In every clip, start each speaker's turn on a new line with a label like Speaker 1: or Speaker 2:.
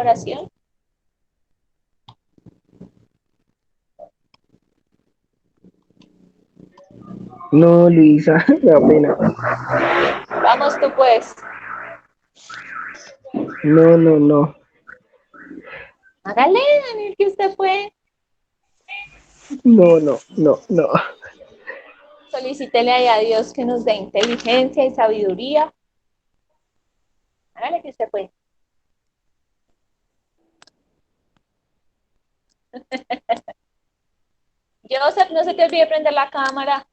Speaker 1: oración?
Speaker 2: No, Luisa, me da pena.
Speaker 1: Vamos, tú puedes.
Speaker 2: No, no, no.
Speaker 1: Hágale, Daniel, que usted puede.
Speaker 2: No, no, no, no.
Speaker 1: Solicítele ahí a Dios que nos dé inteligencia y sabiduría. Hágale que usted puede. Joseph, no se te olvide prender la cámara.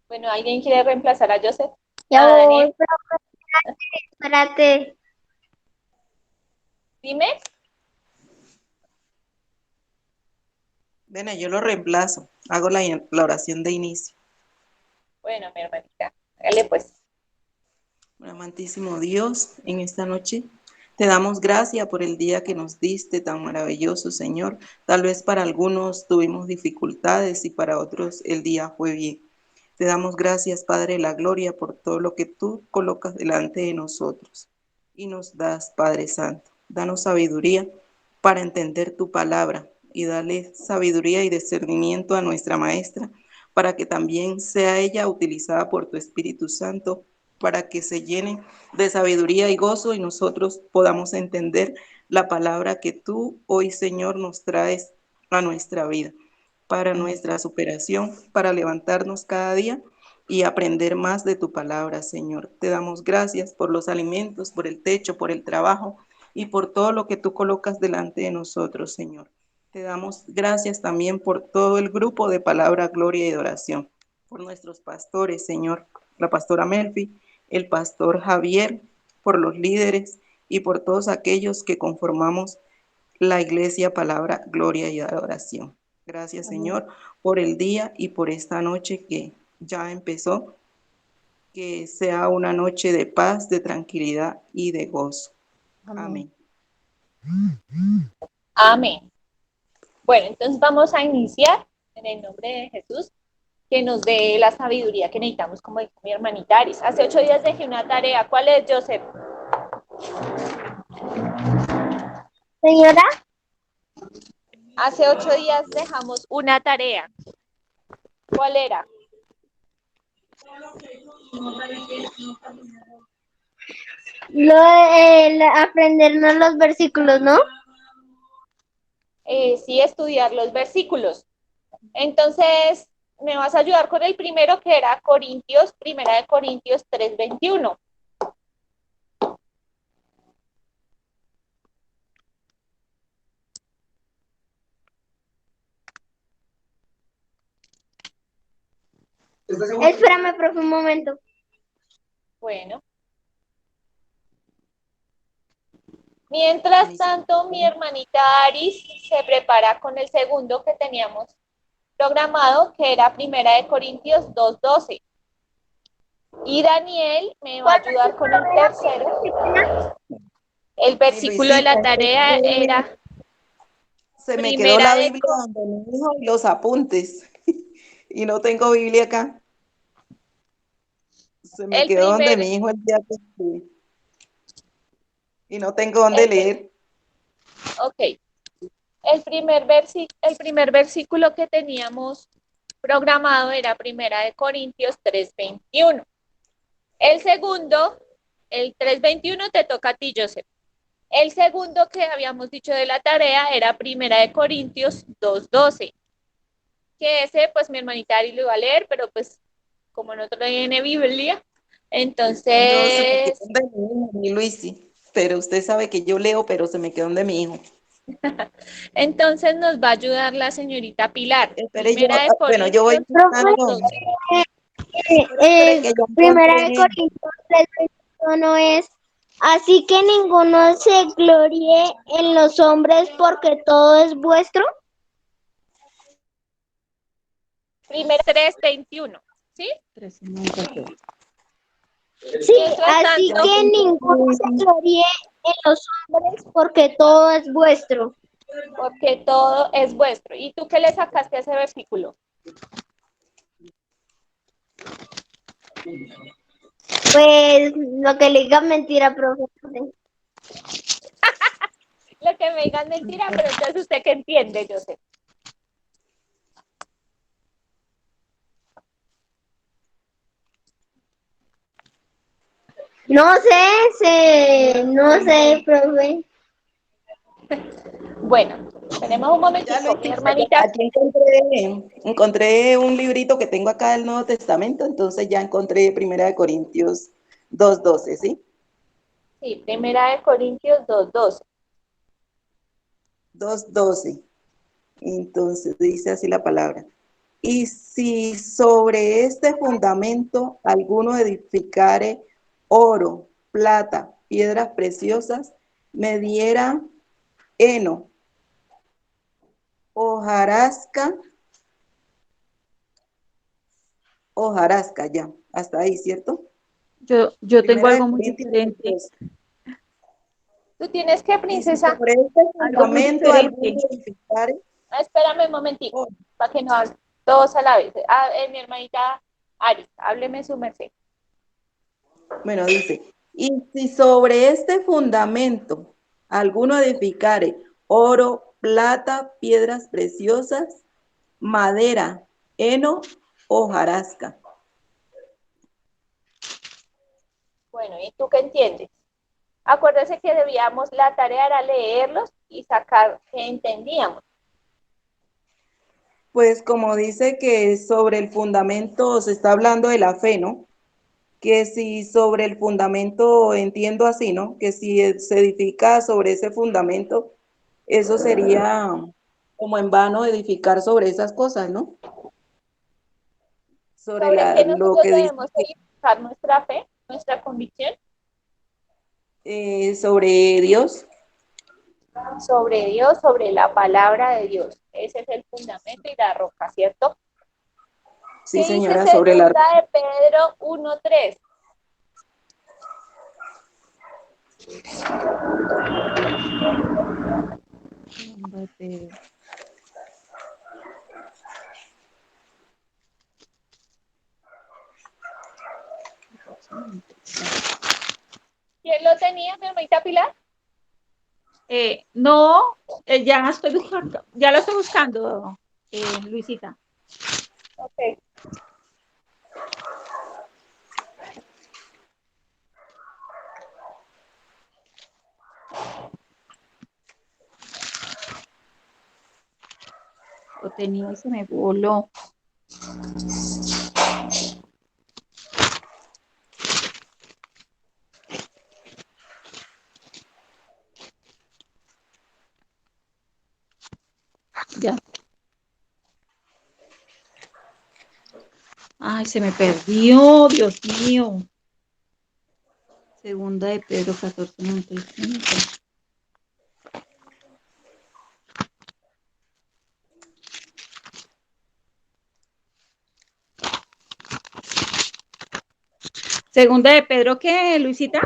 Speaker 1: Bueno, ¿alguien quiere reemplazar a Joseph?
Speaker 3: Ya
Speaker 1: A
Speaker 3: voy,
Speaker 1: Daniel.
Speaker 3: pero espérate.
Speaker 1: Dime.
Speaker 4: Ven, yo lo reemplazo. Hago la oración de inicio.
Speaker 1: Bueno, mi hermanita, hágale pues.
Speaker 4: Amantísimo Dios, en esta noche te damos gracias por el día que nos diste tan maravilloso, Señor. Tal vez para algunos tuvimos dificultades y para otros el día fue bien. Te damos gracias, Padre de la Gloria, por todo lo que tú colocas delante de nosotros y nos das, Padre Santo. Danos sabiduría para entender tu palabra y dale sabiduría y discernimiento a nuestra maestra para que también sea ella utilizada por tu Espíritu Santo para que se llene de sabiduría y gozo y nosotros podamos entender la palabra que tú hoy, Señor, nos traes a nuestra vida, para nuestra superación, para levantarnos cada día y aprender más de tu palabra, Señor. Te damos gracias por los alimentos, por el techo, por el trabajo y por todo lo que tú colocas delante de nosotros, Señor. Te damos gracias también por todo el grupo de palabra, gloria y oración, por nuestros pastores, Señor, la pastora Melfi, el pastor Javier, por los líderes y por todos aquellos que conformamos la iglesia, palabra, gloria y adoración. Gracias, Señor, por el día y por esta noche que ya empezó. Que sea una noche de paz, de tranquilidad y de gozo. Amén.
Speaker 1: Amén. Bueno, entonces vamos a iniciar en el nombre de Jesús, que nos dé la sabiduría que necesitamos, como dijo mi hermanita Aris. Hace 8 días dejé una tarea. ¿Cuál es, Joseph?
Speaker 3: Señora,
Speaker 1: Hace 8 días dejamos una tarea. ¿Cuál era?
Speaker 3: aprendernos los versículos, ¿no?
Speaker 1: Sí, estudiar los versículos. Entonces, me vas a ayudar con el primero, que era Corintios, primera de Corintios 3:21.
Speaker 3: Espérame, profe, un momento.
Speaker 1: Bueno. Mientras tanto, mi hermanita Aris se prepara con el segundo que teníamos programado, que era primera de Corintios 2:12. Y Daniel me va a ayudar con el tercero. El versículo de la tarea era
Speaker 4: Se me quedó
Speaker 1: primera
Speaker 4: la
Speaker 1: de...
Speaker 4: Biblia donde mi hijo y los apuntes. Y no tengo Biblia acá. Se me
Speaker 1: El
Speaker 4: quedó donde
Speaker 1: primer,
Speaker 4: mi hijo el día que fui. Y no tengo dónde leer.
Speaker 1: ok. El primer versículo que teníamos programado era primera de Corintios 3:21. El segundo, el 3:21 te toca a ti, Joseph. El segundo que habíamos dicho de la tarea era primera de Corintios 2:12. Que ese, pues mi hermanita Ari lo iba a leer, pero pues como no tiene Biblia,
Speaker 4: No, se me
Speaker 1: entonces,
Speaker 4: quedó donde mi hijo, mi Luisi. Pero usted sabe que yo leo, pero se me quedó donde mi hijo.
Speaker 1: entonces nos va a ayudar la señorita Pilar.
Speaker 4: Espere,
Speaker 1: Primera de
Speaker 4: bueno, yo voy
Speaker 1: Corintios
Speaker 3: Profe,
Speaker 4: buscando.
Speaker 1: 2:12.
Speaker 4: Espere que yo
Speaker 3: primera de
Speaker 4: encontré.
Speaker 3: Corintios 3:21 es, así que ninguno se gloríe en los hombres porque todo es vuestro.
Speaker 1: Primera 3:21. ¿Sí?
Speaker 3: Sí,
Speaker 1: Mientras
Speaker 3: así
Speaker 1: tanto,
Speaker 3: que ninguno se gloríe en los hombres porque todo es vuestro.
Speaker 1: porque todo es vuestro. ¿Y tú qué le sacaste a ese versículo?
Speaker 3: Pues lo que le diga mentira, profe.
Speaker 1: Lo que me digan mentira, pero entonces usted qué entiende, yo sé.
Speaker 3: No sé, profe.
Speaker 1: Bueno, tenemos un
Speaker 4: Ya,
Speaker 1: momentico. Mi
Speaker 4: Luisita, ya
Speaker 1: hermanita,
Speaker 4: aquí encontré un librito que tengo acá del Nuevo Testamento, entonces ya encontré Primera de Corintios 2:12, ¿sí?
Speaker 1: sí, Primera de Corintios 2:12.
Speaker 4: 2:12. Entonces dice así la palabra. Y si sobre este fundamento alguno edificare oro, plata, piedras preciosas, me diera heno, hojarasca, ya, hasta ahí, ¿cierto?
Speaker 5: Yo tengo
Speaker 4: Primera de
Speaker 5: algo muy
Speaker 4: Corintios
Speaker 5: diferente,
Speaker 4: 2:12.
Speaker 1: ¿Tú tienes qué,
Speaker 4: Y si
Speaker 1: princesa?
Speaker 4: sobre este
Speaker 5: algo muy
Speaker 4: fundamento alguno
Speaker 5: diferente.
Speaker 4: edificare,
Speaker 1: Espérame un momentico,
Speaker 4: oh,
Speaker 1: para que no hable todos a la vez. Mi hermanita Ari, hábleme su merced.
Speaker 4: bueno, dice, y si sobre este fundamento alguno edificare oro, plata, piedras preciosas, madera, heno, hojarasca.
Speaker 1: Bueno, ¿y tú qué entiendes? Acuérdese que la tarea era leerlos y sacar qué entendíamos.
Speaker 4: Pues como dice que sobre el fundamento se está hablando de la fe, ¿no? Que si sobre el fundamento, entiendo así, ¿no? Que si se edifica sobre ese fundamento, eso sería como en vano edificar sobre esas cosas, ¿no? Sobre
Speaker 1: ¿Sobre qué
Speaker 4: lo
Speaker 1: nosotros
Speaker 4: que dice
Speaker 1: debemos edificar nuestra fe, nuestra convicción?
Speaker 4: sobre Dios.
Speaker 1: Sobre Dios, sobre la palabra de Dios. Ese es el fundamento y la roca, ¿cierto?
Speaker 4: Sí,
Speaker 1: ¿Qué dice
Speaker 4: señora, sobre la...
Speaker 1: segunda de Pedro 1:3? ¿Quién lo tenía, mi hermanita Pilar?
Speaker 5: No, ya estoy buscando, ya lo estoy buscando, Luisita.
Speaker 1: Ok.
Speaker 5: Lo tenía y se me voló. Ya. Ay, se me perdió, Dios mío. Segunda de Pedro 14:95. Segunda de Pedro, ¿qué, Luisita?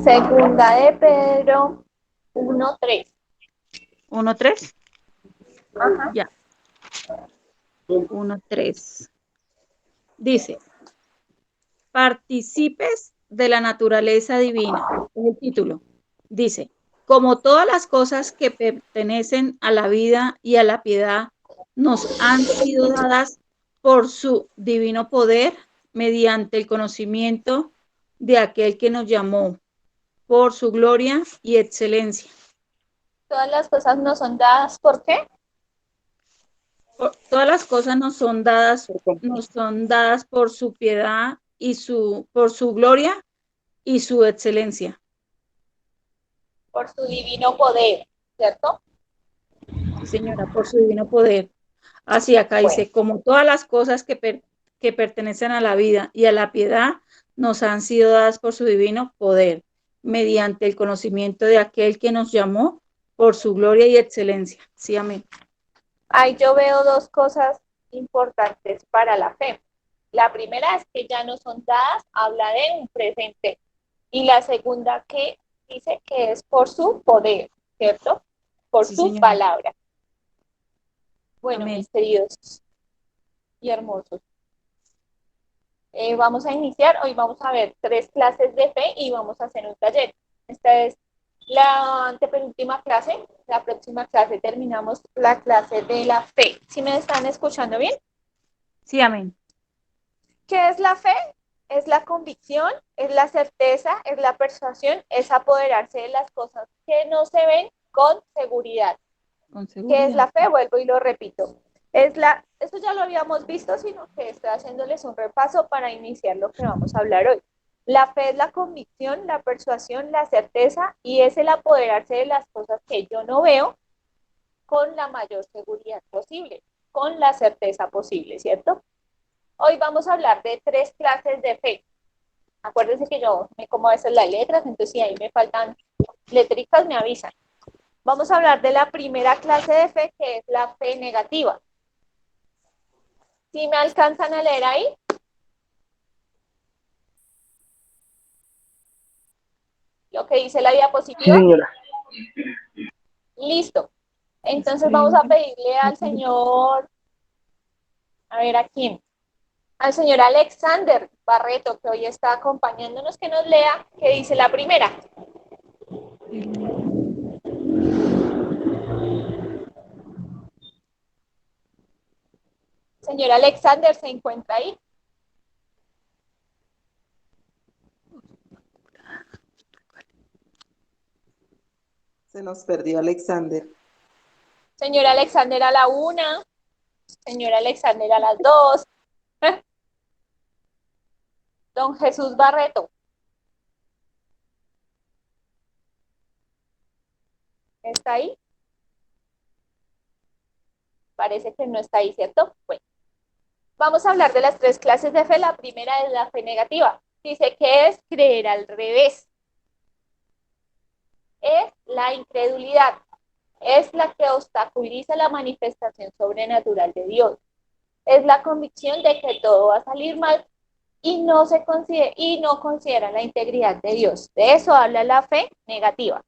Speaker 1: Segunda de Pedro 1:3.
Speaker 5: 1:3.
Speaker 1: Ajá.
Speaker 5: Ya. 1:3. Dice, participes de la naturaleza divina. Es el título. Dice, como todas las cosas que pertenecen a la vida y a la piedad nos han sido dadas por su divino poder mediante el conocimiento de aquel que nos llamó por su gloria y excelencia.
Speaker 1: Todas las cosas no son dadas, ¿por qué?
Speaker 5: Todas las cosas nos son dadas por su piedad y por su gloria y su excelencia.
Speaker 1: Por su divino poder, ¿cierto?
Speaker 5: Sí, señora, por su divino poder. Así acá
Speaker 1: Bueno,
Speaker 5: dice, como todas las cosas que pertenecen a la vida y a la piedad nos han sido dadas por su divino poder, mediante el conocimiento de aquel que nos llamó por su gloria y excelencia. Sí, amén.
Speaker 1: ahí yo veo dos cosas importantes para la fe. La primera es que ya no son dadas, habla de un presente. Y la segunda que dice que es por su poder, ¿cierto? Por
Speaker 5: Sí,
Speaker 1: su
Speaker 5: señora.
Speaker 1: palabra. Bueno,
Speaker 5: Amén.
Speaker 1: mis queridos y hermosos. Vamos a iniciar, hoy vamos a ver 3 clases de fe y vamos a hacer un taller. Esta es la antepenúltima clase, la próxima clase terminamos la clase de la fe. ¿Sí me están escuchando bien?
Speaker 5: Sí, amén.
Speaker 1: ¿Qué es la fe? Es la convicción, es la certeza, es la persuasión, es apoderarse de las cosas que no se ven con seguridad.
Speaker 5: Con
Speaker 1: ¿Qué es
Speaker 5: seguridad.
Speaker 1: la fe? Vuelvo y lo repito. Eso ya lo habíamos visto, sino que estoy haciéndoles un repaso para iniciar lo que vamos a hablar hoy. La fe es la convicción, la persuasión, la certeza y es el apoderarse de las cosas que yo no veo con la mayor seguridad posible, con la certeza posible, ¿cierto? Hoy vamos a hablar de 3 clases de fe. Acuérdense que yo me como a veces las letras, entonces si ahí me faltan letricas, me avisan. Vamos a hablar de la primera clase de fe, que es la fe negativa. ¿Sí me alcanzan a leer ahí? Lo que dice la
Speaker 2: Sí,
Speaker 1: diapositiva.
Speaker 2: señora.
Speaker 1: Listo. Entonces vamos a pedirle al señor, a ver a quién, al señor Alexander Barreto, que hoy está acompañándonos, que nos lea qué dice la primera. Señor Alexander, ¿se encuentra ahí?
Speaker 4: Se nos perdió Alexander.
Speaker 1: Señor Alexander a la 1, señor Alexander a las 2. Don Jesús Barreto. ¿Está ahí? Parece que no está ahí, ¿cierto? Bueno, vamos a hablar de las 3 clases de fe. La primera es la fe negativa. Dice que es creer al revés. Es la incredulidad. Es la que obstaculiza la manifestación sobrenatural de Dios. Es la convicción de que todo va a salir mal y no considera la integridad de Dios. De eso habla la fe negativa.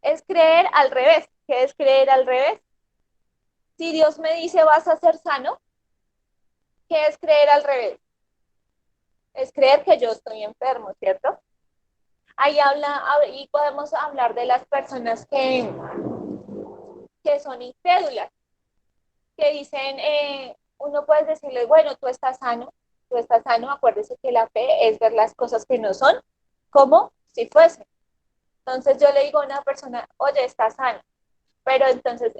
Speaker 1: Es creer al revés. ¿Qué es creer al revés? Si Dios me dice vas a ser sano, ¿qué es creer al revés? Es creer que yo estoy enfermo, ¿cierto? Ahí podemos hablar de las personas que son incrédulas, que dicen, uno puede decirle, bueno, tú estás sano, acuérdese que la fe es ver las cosas que no son como si fuesen. Entonces yo le digo a una persona, oye, estás sano, pero entonces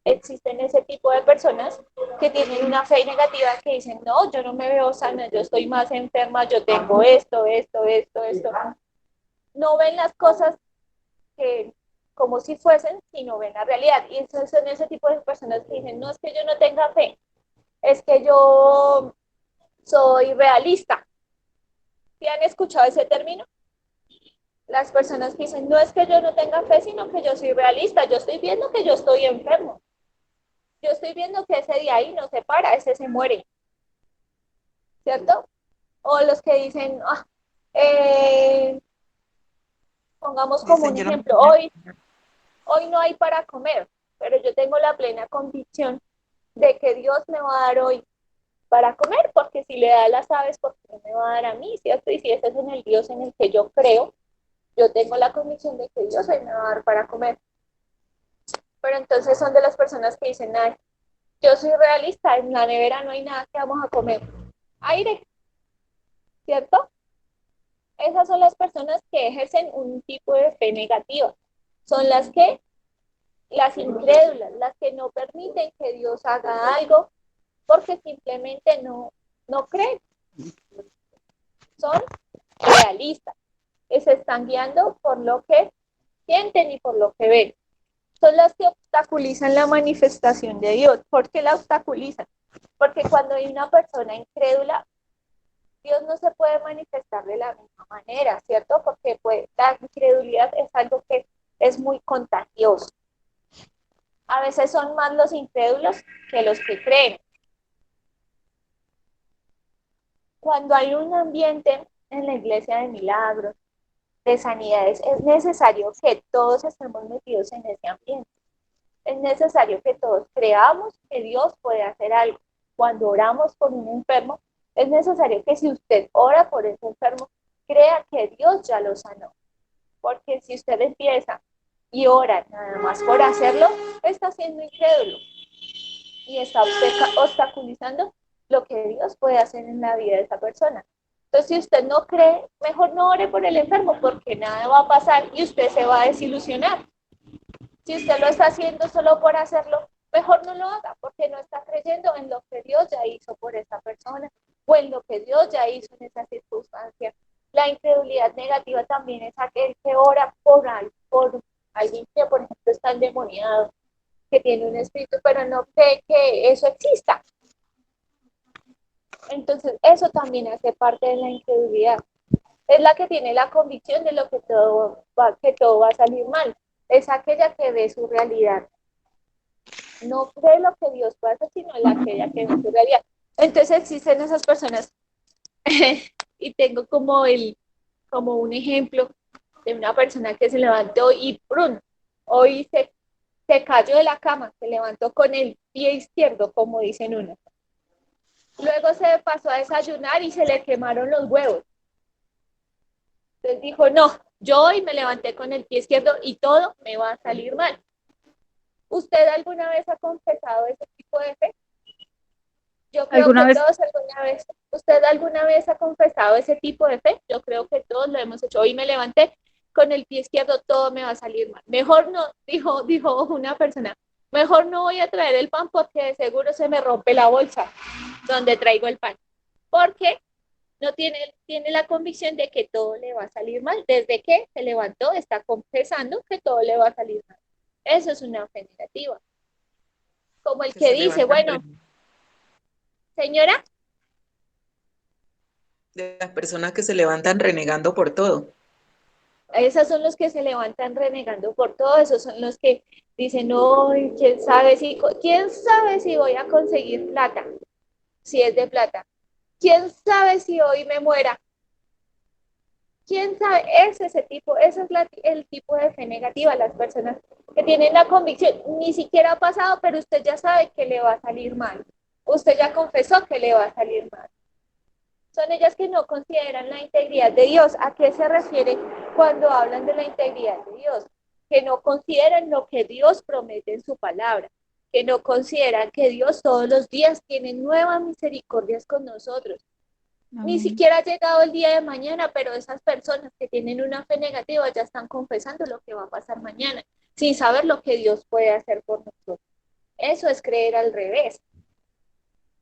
Speaker 1: existen ese tipo de personas que tienen una fe negativa que dicen, no, yo no me veo sana, yo estoy más enferma, yo tengo esto. No ven las cosas que como si fuesen, sino ven la realidad. Y esos son ese tipo de personas que dicen, no es que yo no tenga fe, es que yo soy realista. ¿Sí han escuchado ese término? Las personas que dicen, no es que yo no tenga fe, sino que yo soy realista. Yo estoy viendo que yo estoy enfermo. Yo estoy viendo que ese día ahí no se para, ese se muere. ¿Cierto? O los que dicen, pongamos
Speaker 4: Sí,
Speaker 1: como un
Speaker 4: señora.
Speaker 1: ejemplo, hoy no hay para comer, pero yo tengo la plena convicción de que Dios me va a dar hoy para comer, porque si le da a las aves, ¿por qué no me va a dar a mí? ¿Cierto? Y si ese es en el Dios en el que yo creo, yo tengo la convicción de que Dios hoy me va a dar para comer. Pero entonces son de las personas que dicen, ay, yo soy realista, en la nevera no hay nada que vamos a comer. Aire, ¿cierto? Esas son las personas que ejercen un tipo de fe negativa. Son las incrédulas, las que no permiten que Dios haga algo porque simplemente no creen. Son realistas, que se están guiando por lo que sienten y por lo que ven. Son las que obstaculizan la manifestación de Dios. ¿Por qué la obstaculizan? Porque cuando hay una persona incrédula, Dios no se puede manifestar de la misma manera, ¿cierto? Porque la incredulidad es algo que es muy contagioso. A veces son más los incrédulos que los que creen. Cuando hay un ambiente en la iglesia de milagros, de sanidades, es necesario que todos estemos metidos en ese ambiente. Es necesario que todos creamos que Dios puede hacer algo. Cuando oramos por un enfermo, Es necesario que si usted ora por ese enfermo, crea que Dios ya lo sanó. Porque si usted empieza y ora nada más por hacerlo, está siendo incrédulo y está obstaculizando lo que Dios puede hacer en la vida de esa persona. Entonces, si usted no cree, mejor no ore por el enfermo porque nada va a pasar y usted se va a desilusionar. Si usted lo está haciendo solo por hacerlo, mejor no lo haga porque no está creyendo en lo que Dios ya hizo por esa persona o en lo que Dios ya hizo en esa circunstancia. La incredulidad negativa también es aquel que ora por alguien que, por ejemplo, está endemoniado, que tiene un espíritu, pero no cree que eso exista. Entonces, eso también hace parte de la incredulidad. Es la que tiene la convicción de lo que todo va a salir mal. Es aquella que ve su realidad. No cree lo que Dios puede hacer, sino aquella que ve su realidad. Entonces existen esas personas y tengo como un ejemplo de una persona que se levantó y ¡prum! Hoy se cayó de la cama, se levantó con el pie izquierdo, como dicen unos. Luego se pasó a desayunar y se le quemaron los huevos. Entonces dijo, no, yo hoy me levanté con el pie izquierdo y todo me va a salir mal. ¿Usted alguna vez ha confesado ese tipo de fe? Yo creo que todos alguna vez. ¿Usted alguna vez ha confesado ese tipo de fe? Yo creo que todos lo hemos hecho. Hoy me levanté con el pie izquierdo, todo me va a salir mal. Mejor no, dijo una persona, mejor no voy a traer el pan porque de seguro se me rompe la bolsa donde traigo el pan. Porque no tiene la convicción de que todo le va a salir mal. Desde que se levantó, está confesando que todo le va a salir mal. Eso es una fe negativa. Como el que dice, bueno, señora.
Speaker 4: De las personas que se levantan renegando por todo.
Speaker 1: Esos son los que se levantan renegando por todo, esos son los que dicen, no, quién sabe si voy a conseguir plata, si es de plata. ¿Quién sabe si hoy me muera? ¿Quién sabe? Ese es el tipo de fe negativa, las personas que tienen la convicción, ni siquiera ha pasado, pero usted ya sabe que le va a salir mal. Usted ya confesó que le va a salir mal. Son ellas que no consideran la integridad de Dios. ¿A qué se refiere cuando hablan de la integridad de Dios? Que no consideran lo que Dios promete en su palabra, que no consideran que Dios todos los días tiene nuevas misericordias con nosotros. Ni siquiera ha llegado el día de mañana, pero esas personas que tienen una fe negativa ya están confesando lo que va a pasar mañana, sin saber lo que Dios puede hacer por nosotros. Eso es creer al revés.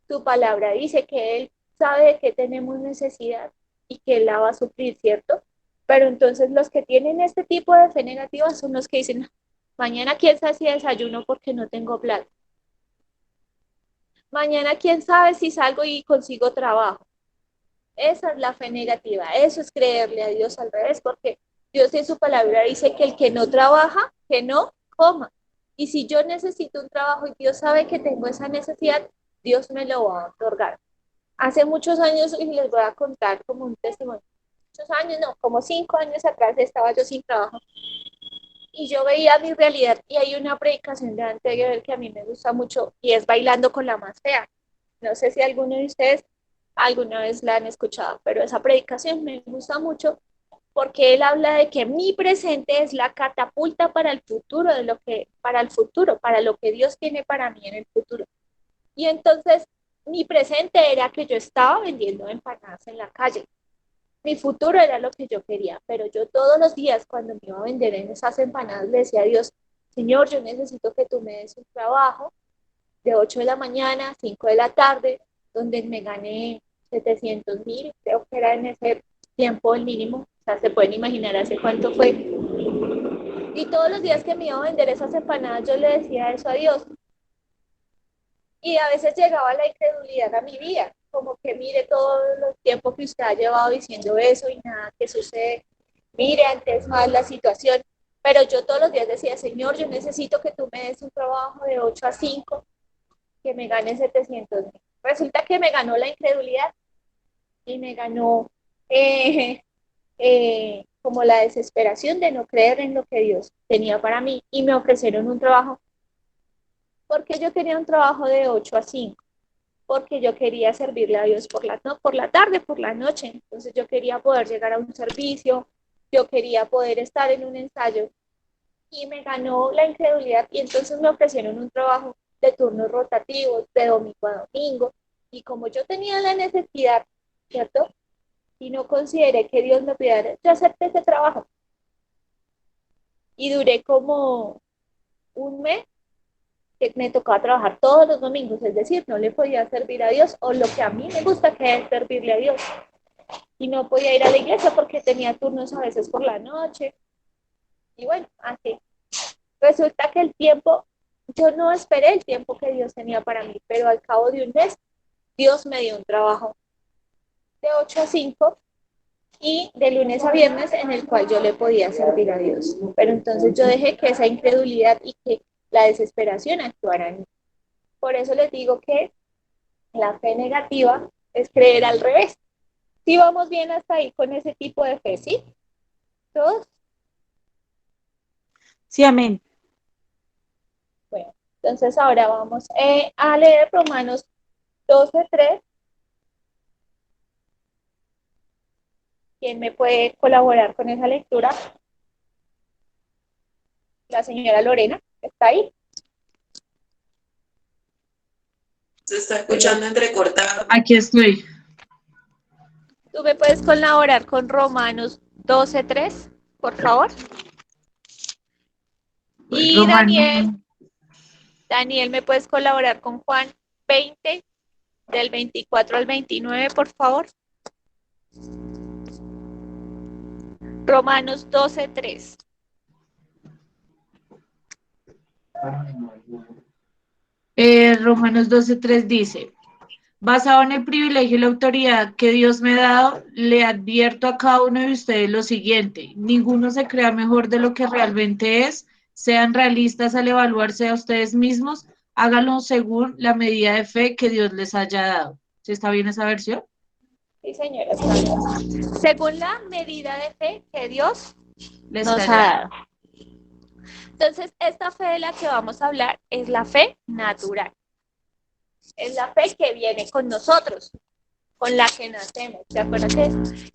Speaker 1: Tu palabra dice que Él sabe de qué tenemos necesidad y que Él la va a suplir, ¿cierto? Pero entonces los que tienen este tipo de fe negativa son los que dicen, mañana quién sabe si desayuno porque no tengo plata. Mañana quién sabe si salgo y consigo trabajo. Esa es la fe negativa, eso es creerle a Dios al revés, porque Dios en su palabra dice que el que no trabaja, que no coma. Y si yo necesito un trabajo y Dios sabe que tengo esa necesidad, Dios me lo va a otorgar. Hace muchos años, y les voy a contar como un testimonio, como 5 años atrás estaba yo sin trabajo y yo veía mi realidad y hay una predicación de anterior que a mí me gusta mucho y es Bailando con la Más Fea. No sé si alguno de ustedes alguna vez la han escuchado, pero esa predicación me gusta mucho porque él habla de que mi presente es la catapulta para el futuro, para lo que Dios tiene para mí en el futuro. Y entonces mi presente era que yo estaba vendiendo empanadas en la calle. Mi futuro era lo que yo quería, pero yo todos los días cuando me iba a vender en esas empanadas le decía a Dios, Señor, yo necesito que tú me des un trabajo de 8 de la mañana a 5 de la tarde, donde me gané 700,000, creo que era en ese tiempo el mínimo, o sea, se pueden imaginar hace cuánto fue. Y todos los días que me iba a vender esas empanadas, yo le decía eso a Dios. Y a veces llegaba la incredulidad a mi vida, como que mire todo el tiempo que usted ha llevado diciendo eso y nada que sucede. Mire, antes más la situación. Pero yo todos los días decía, Señor, yo necesito que tú me des un trabajo de 8 a 5, que me gane 700,000. Resulta que me ganó la incredulidad y me ganó como la desesperación de no creer en lo que Dios tenía para mí y me ofrecieron un trabajo porque yo quería un trabajo de 8 a 5 porque yo quería servirle a Dios no, por la tarde, por la noche. Entonces yo quería poder llegar a un servicio, yo quería poder estar en un ensayo y me ganó la incredulidad y entonces me ofrecieron un trabajo de turnos rotativos, de domingo a domingo. Y como yo tenía la necesidad, ¿cierto? Y no consideré que Dios me pidiera, yo acepté ese trabajo. Y duré como un mes que me tocaba trabajar todos los domingos, es decir, no le podía servir a Dios o lo que a mí me gusta que es servirle a Dios. Y no podía ir a la iglesia porque tenía turnos a veces por la noche. Y bueno, así. Resulta que el tiempo, yo no esperé el tiempo que Dios tenía para mí, pero al cabo de un mes, Dios me dio un trabajo de 8 a 5 y de lunes a viernes en el cual yo le podía servir a Dios. Pero entonces yo dejé que esa incredulidad y que la desesperación actuara en mí. Por eso les digo que la fe negativa es creer al revés. ¿Sí vamos bien hasta ahí con ese tipo de fe? ¿Sí? ¿Todos?
Speaker 5: Sí, amén.
Speaker 1: Bueno, entonces ahora vamos a leer Romanos 12:3. ¿Quién me puede colaborar con esa lectura? La señora Lorena, ¿está ahí?
Speaker 4: Se está escuchando entrecortado.
Speaker 5: Aquí estoy.
Speaker 1: ¿Tú me puedes colaborar con Romanos 12:3, por favor? Y Daniel, ¿me puedes colaborar con Juan 20, del 24 al 29, por favor? Romanos 12:3.
Speaker 5: Romanos 12:3 dice, basado en el privilegio y la autoridad que Dios me ha dado, le advierto a cada uno de ustedes lo siguiente, ninguno se crea mejor de lo que realmente es, sean realistas al evaluarse a ustedes mismos, háganlo según la medida de fe que Dios les haya dado. ¿Sí está bien esa versión?
Speaker 1: Sí, señora, está bien. Según la medida de fe que Dios
Speaker 5: Les
Speaker 1: nos
Speaker 5: haya
Speaker 1: ha
Speaker 5: dado.
Speaker 1: dado. Entonces, esta fe de la que vamos a hablar es la fe natural. Es la fe que viene con nosotros, con la que nacemos. ¿Se acuerdan que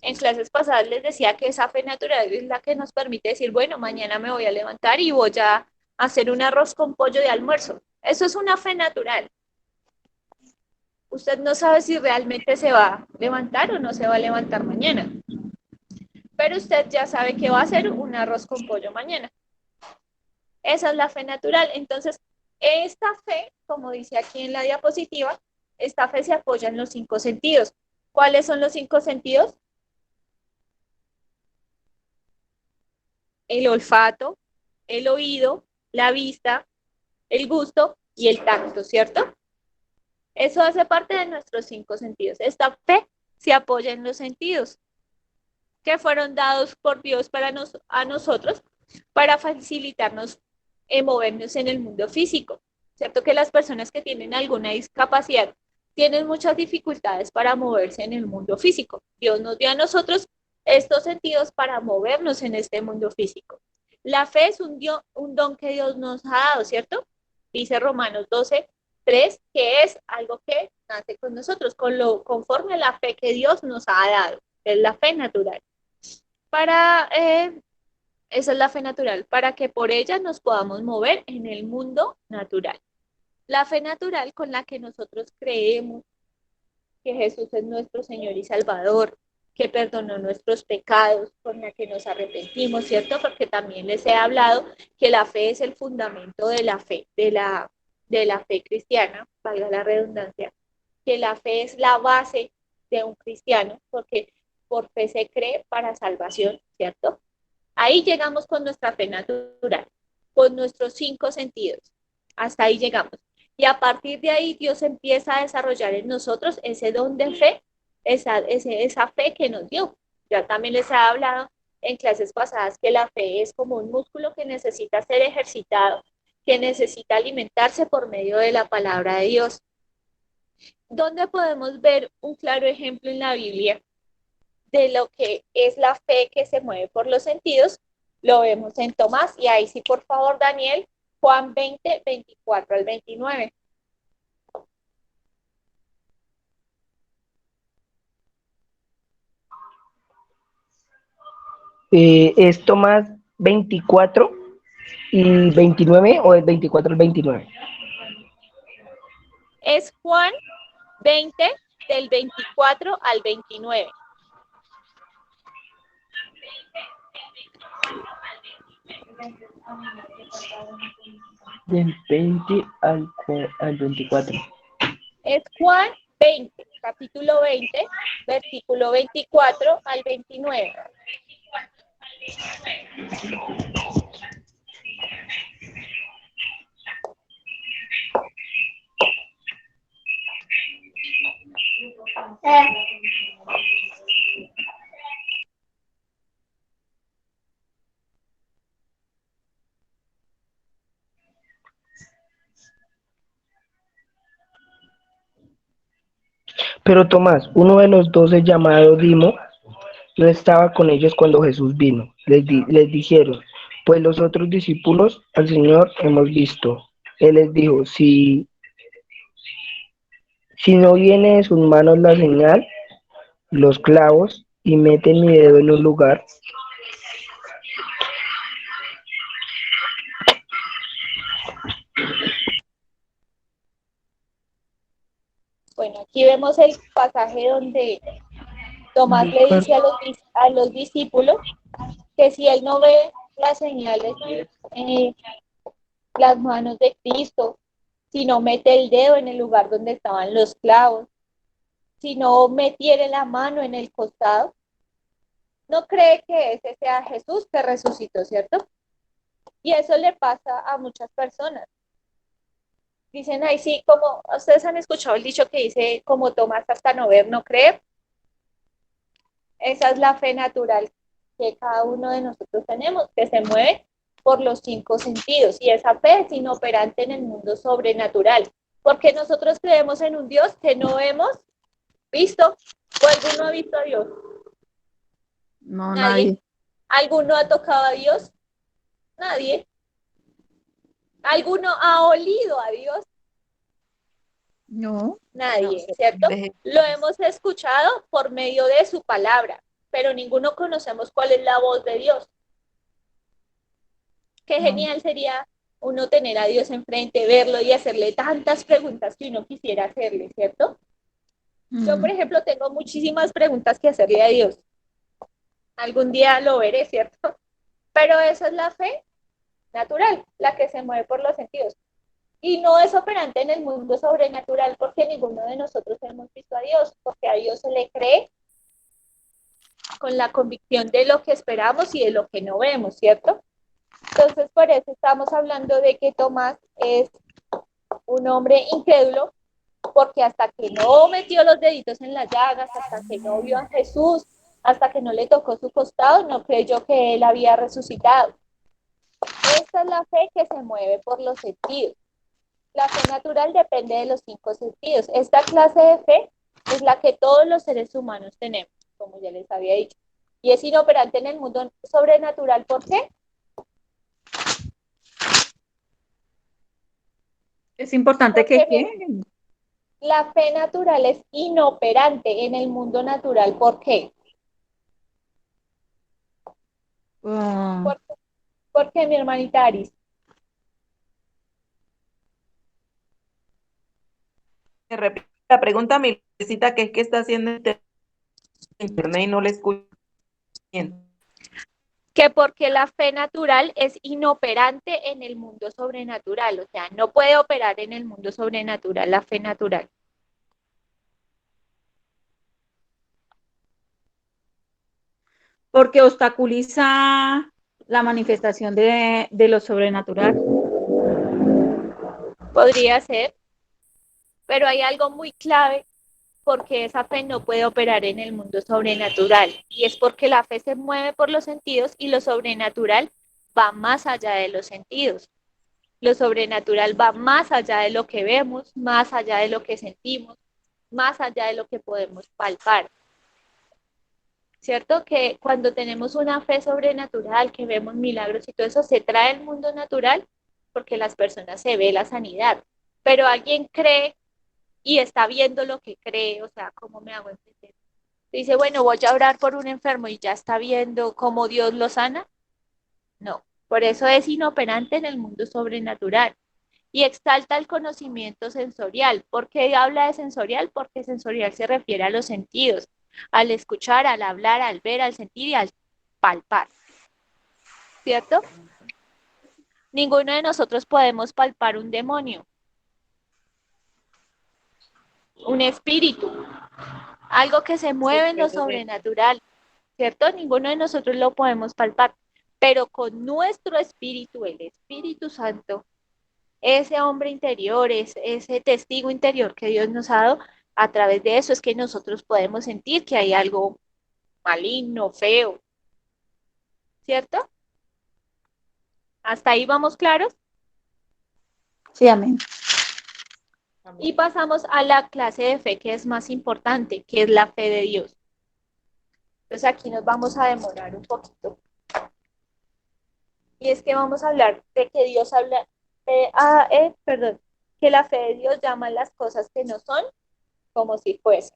Speaker 1: en clases pasadas les decía que esa fe natural es la que nos permite decir, bueno, mañana me voy a levantar y voy a hacer un arroz con pollo de almuerzo? Eso es una fe natural. Usted no sabe si realmente se va a levantar o no se va a levantar mañana, pero usted ya sabe que va a hacer un arroz con pollo mañana. Esa es la fe natural. Entonces, esta fe, como dice aquí en la diapositiva, esta fe se apoya en los 5 sentidos. ¿Cuáles son los 5 sentidos? El olfato, el oído, la vista, el gusto y el tacto, ¿cierto? Eso hace parte de nuestros 5 sentidos. Esta fe se apoya en los sentidos que fueron dados por Dios a nosotros para facilitarnos movernos en el mundo físico. ¿Cierto que las personas que tienen alguna discapacidad tienen muchas dificultades para moverse en el mundo físico? Dios nos dio a nosotros estos sentidos para movernos en este mundo físico. La fe es un don que Dios nos ha dado, ¿cierto? Dice Romanos 12:3, que es algo que nace con nosotros, conforme a la fe que Dios nos ha dado, es la fe natural. Esa es la fe natural, para que por ella nos podamos mover en el mundo natural. La fe natural con la que nosotros creemos que Jesús es nuestro Señor y Salvador, que perdonó nuestros pecados, con la que nos arrepentimos, ¿cierto? Porque también les he hablado que la fe es el fundamento de la fe, de la fe cristiana, valga la redundancia, que la fe es la base de un cristiano, porque por fe se cree para salvación, ¿cierto? Ahí llegamos con nuestra fe natural, con nuestros 5 sentidos. Hasta ahí llegamos. Y a partir de ahí Dios empieza a desarrollar en nosotros ese don de fe, esa fe que nos dio. Ya también les he hablado en clases pasadas que la fe es como un músculo que necesita ser ejercitado, que necesita alimentarse por medio de la palabra de Dios. ¿Dónde podemos ver un claro ejemplo en la Biblia de lo que es la fe que se mueve por los sentidos? Lo vemos en Tomás, y ahí sí, por favor, Daniel, Juan 20, 24 al 29.
Speaker 2: ¿Es Tomás 24 y 29 o es 24 al 29?
Speaker 1: Es Juan 20 del 24 al 29.
Speaker 2: Del 20 al 24.
Speaker 1: Es Juan 20, capítulo 20, versículo 24 al 29.
Speaker 2: Pero Tomás, uno de los 12 llamado Dimo, no estaba con ellos cuando Jesús vino. Les dijeron, pues los otros discípulos al Señor hemos visto. Él les dijo, si no viene de sus manos la señal, los clavos, y mete mi dedo en un lugar,
Speaker 1: Bueno, aquí vemos el pasaje donde Tomás le dice a los discípulos que si él no ve las señales en las manos de Cristo, si no mete el dedo en el lugar donde estaban los clavos, si no metiere la mano en el costado, no cree que ese sea Jesús que resucitó, ¿cierto? Y eso le pasa a muchas personas. Dicen, ay, sí, como ustedes han escuchado el dicho que dice, como Tomás hasta no ver, no creer. Esa es la fe natural que cada uno de nosotros tenemos, que se mueve por los 5 sentidos. Y esa fe es inoperante en el mundo sobrenatural, porque nosotros creemos en un Dios que no hemos visto, o alguno ha visto a Dios.
Speaker 5: No,
Speaker 1: Nadie. ¿Alguno ha tocado a Dios? Nadie. ¿Alguno ha olido a Dios?
Speaker 5: No.
Speaker 1: Nadie, ¿cierto? Lo hemos escuchado por medio de su palabra, pero ninguno conocemos cuál es la voz de Dios. Qué genial sería uno tener a Dios enfrente, verlo y hacerle tantas preguntas que uno quisiera hacerle, ¿cierto? Yo, por ejemplo, tengo muchísimas preguntas que hacerle a Dios. Algún día lo veré, ¿cierto? Pero esa es la fe natural, la que se mueve por los sentidos. Y no es operante en el mundo sobrenatural porque ninguno de nosotros hemos visto a Dios, porque a Dios se le cree con la convicción de lo que esperamos y de lo que no vemos, ¿cierto? Entonces, por eso estamos hablando de que Tomás es un hombre incrédulo, porque hasta que no metió los deditos en las llagas, hasta que no vio a Jesús, hasta que no le tocó su costado, no creyó que él había resucitado. Esta es la fe que se mueve por los sentidos. La fe natural depende de los 5 sentidos. Esta clase de fe es la que todos los seres humanos tenemos, como ya les había dicho. Y es inoperante en el mundo sobrenatural. ¿Por qué?
Speaker 5: Es importante que
Speaker 1: la fe natural es inoperante en el mundo natural. ¿Por qué? ¿Por qué, mi hermanita Aris?
Speaker 4: Me repite la pregunta, mi Luisita, que es que está haciendo internet y no le escucho bien.
Speaker 1: Que porque la fe natural es inoperante en el mundo sobrenatural, o sea, no puede operar en el mundo sobrenatural la fe natural.
Speaker 5: Porque obstaculiza la manifestación de lo sobrenatural.
Speaker 1: Podría ser, pero hay algo muy clave porque esa fe no puede operar en el mundo sobrenatural, y es porque la fe se mueve por los sentidos y lo sobrenatural va más allá de los sentidos. Lo sobrenatural va más allá de lo que vemos, más allá de lo que sentimos, más allá de lo que podemos palpar. ¿Cierto? Que cuando tenemos una fe sobrenatural, que vemos milagros y todo eso, se trae al mundo natural porque las personas se ve la sanidad. Pero alguien cree y está viendo lo que cree, o sea, ¿cómo me hago entender? Dice, bueno, voy a orar por un enfermo y ya está viendo cómo Dios lo sana. No, por eso es inoperante en el mundo sobrenatural. Y exalta el conocimiento sensorial. ¿Por qué habla de sensorial? Porque sensorial se refiere a los sentidos, al escuchar, al hablar, al ver, al sentir y al palpar, ¿cierto? Ninguno de nosotros podemos palpar un demonio, un espíritu, algo que se mueve en lo sobrenatural, ¿cierto? Ninguno de nosotros lo podemos palpar, pero con nuestro espíritu, el Espíritu Santo, ese hombre interior, ese testigo interior que Dios nos ha dado, a través de eso es que nosotros podemos sentir que hay algo maligno, feo, ¿cierto? ¿Hasta ahí vamos claros?
Speaker 5: Sí, amén.
Speaker 1: Y pasamos a la clase de fe que es más importante, que es la fe de Dios. Entonces aquí nos vamos a demorar un poquito. Y es que vamos a hablar de que Dios habla, que la fe de Dios llama las cosas que no son como si fuesen.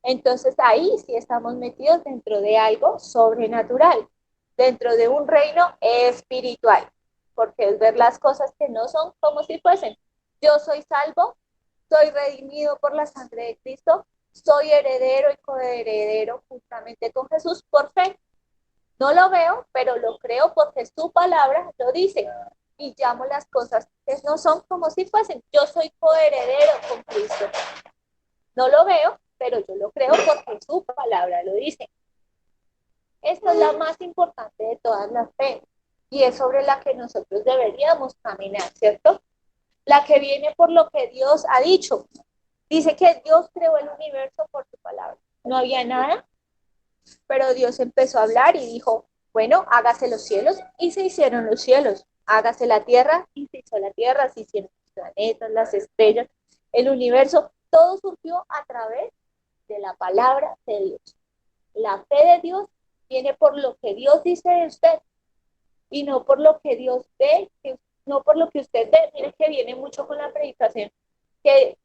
Speaker 1: Entonces ahí sí estamos metidos dentro de algo sobrenatural, dentro de un reino espiritual, porque es ver las cosas que no son como si fuesen. Yo soy salvo, soy redimido por la sangre de Cristo, soy heredero y coheredero juntamente con Jesús por fe. No lo veo, pero lo creo porque su palabra lo dice. Y llamo las cosas que no son como si fuesen. Yo soy coheredero con Cristo. No lo veo, pero yo lo creo porque su palabra lo dice. Esta es la más importante de todas las fe y es sobre la que nosotros deberíamos caminar, ¿cierto? La que viene por lo que Dios ha dicho. Dice que Dios creó el universo por su palabra. No había nada, pero Dios empezó a hablar y dijo, bueno, hágase los cielos y se hicieron los cielos. Hágase la tierra y se hizo la tierra, se hicieron los planetas, las estrellas, el universo. Todo surgió a través de la palabra de Dios. La fe de Dios viene por lo que Dios dice de usted y no por lo que Dios ve, no por lo que usted ve. Mire que viene mucho con la predicación que